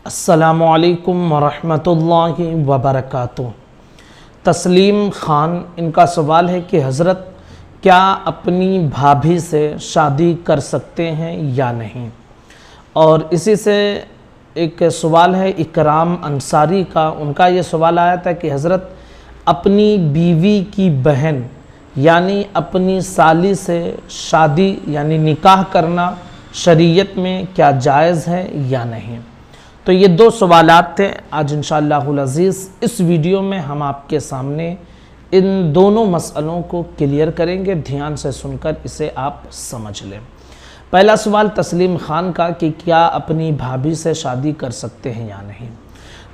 अस्सलामुअलैकुम वरहमतुल्लाहि वबरकातुह। तस्लीम खान, इनका सवाल है कि हज़रत क्या अपनी भाभी से शादी कर सकते हैं या नहीं। और इसी से एक सवाल है इकराम अंसारी का, उनका ये सवाल आया था कि हज़रत अपनी बीवी की बहन यानी अपनी साली से शादी यानी निकाह करना शरीयत में क्या जायज़ है या नहीं। तो ये दो सवालात थे। आज इंशाअल्लाहुल अज़ीज़ इस वीडियो में हम आपके सामने इन दोनों मसलों को क्लियर करेंगे। ध्यान से सुनकर इसे आप समझ लें। पहला सवाल तस्लीम खान का कि क्या अपनी भाभी से शादी कर सकते हैं या नहीं।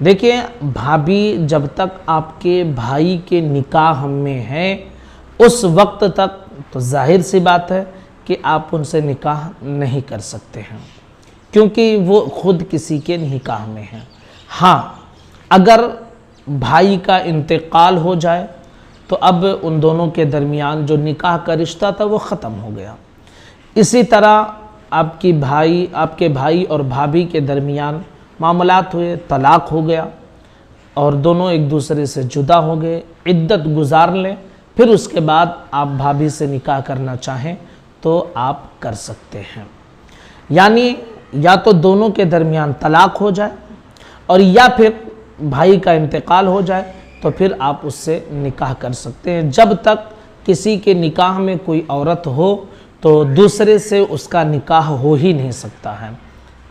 देखिए, भाभी जब तक आपके भाई के निकाह में है उस वक्त तक तो जाहिर सी बात है कि आप उनसे निकाह नहीं कर सकते हैं, क्योंकि वो खुद किसी के निकाह में हैं। हाँ, अगर भाई का इंतकाल हो जाए तो अब उन दोनों के दरमियान जो निकाह का रिश्ता था वो ख़त्म हो गया। इसी तरह आपके भाई और भाभी के दरमियान मामलात हुए, तलाक़ हो गया और दोनों एक दूसरे से जुदा हो गए, इद्दत गुजार लें, फिर उसके बाद आप भाभी से निकाह करना चाहें तो आप कर सकते हैं। यानी या तो दोनों के दरमियान तलाक़ हो जाए और या फिर भाई का इंतकाल हो जाए तो फिर आप उससे निकाह कर सकते हैं। जब तक किसी के निकाह में कोई औरत हो तो दूसरे से उसका निकाह हो ही नहीं सकता है।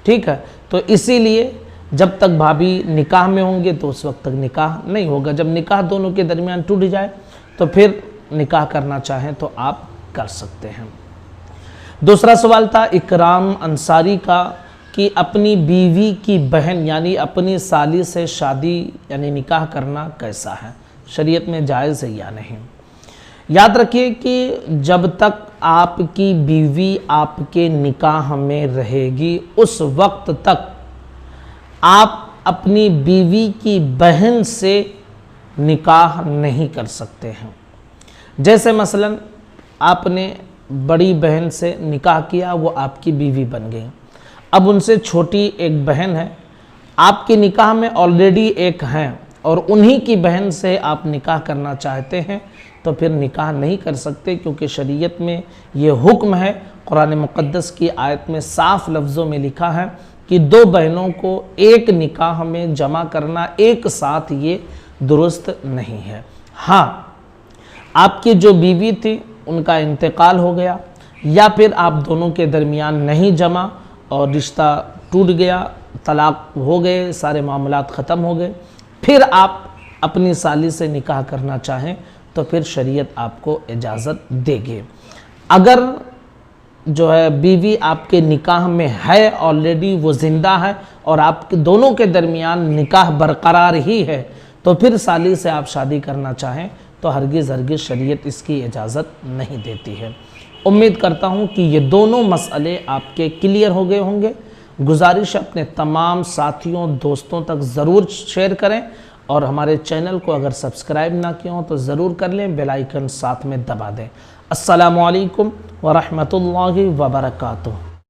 ठीक है, तो इसीलिए जब तक भाभी निकाह में होंगे तो उस वक्त तक निकाह नहीं होगा। जब निकाह दोनों के दरमियान टूट जाए तो फिर निकाह करना चाहें तो आप कर सकते हैं। दूसरा सवाल था इकराम अंसारी का कि अपनी बीवी की बहन यानी अपनी साली से शादी यानी निकाह करना कैसा है, शरीयत में जायज़ है या नहीं। याद रखिए कि जब तक आपकी बीवी आपके निकाह में रहेगी उस वक्त तक आप अपनी बीवी की बहन से निकाह नहीं कर सकते हैं। जैसे मसलन आपने बड़ी बहन से निकाह किया, वो आपकी बीवी बन गई। अब उनसे छोटी एक बहन है, आपके निकाह में ऑलरेडी एक हैं और उन्हीं की बहन से आप निकाह करना चाहते हैं तो फिर निकाह नहीं कर सकते, क्योंकि शरीयत में ये हुक्म है। कुरान मुक़द्दस की आयत में साफ लफ्ज़ों में लिखा है कि दो बहनों को एक निकाह में जमा करना एक साथ ये दुरुस्त नहीं है। हाँ, आपकी जो बीवी थी उनका इंतकाल हो गया या फिर आप दोनों के दरमियान नहीं जमा और रिश्ता टूट गया, तलाक़ हो गए, सारे मामलात ख़त्म हो गए, फिर आप अपनी साली से निकाह करना चाहें तो फिर शरीयत आपको इजाज़त देगी। अगर जो है बीवी आपके निकाह में है ऑलरेडी, वो ज़िंदा है और आपके दोनों के दरमियान निकाह बरकरार ही है तो फिर साली से आप शादी करना चाहें तो हरगिज़ शरीयत इसकी इजाज़त नहीं देती है। उम्मीद करता हूँ कि ये दोनों मसले आपके क्लियर हो गए होंगे। गुजारिश अपने तमाम साथियों दोस्तों तक ज़रूर शेयर करें और हमारे चैनल को अगर सब्सक्राइब ना किया हो तो ज़रूर कर लें, बेल आइकन साथ में दबा दें। अस्सलामु अलैकुम वरहमतुल्लाहि वबरकातुहू।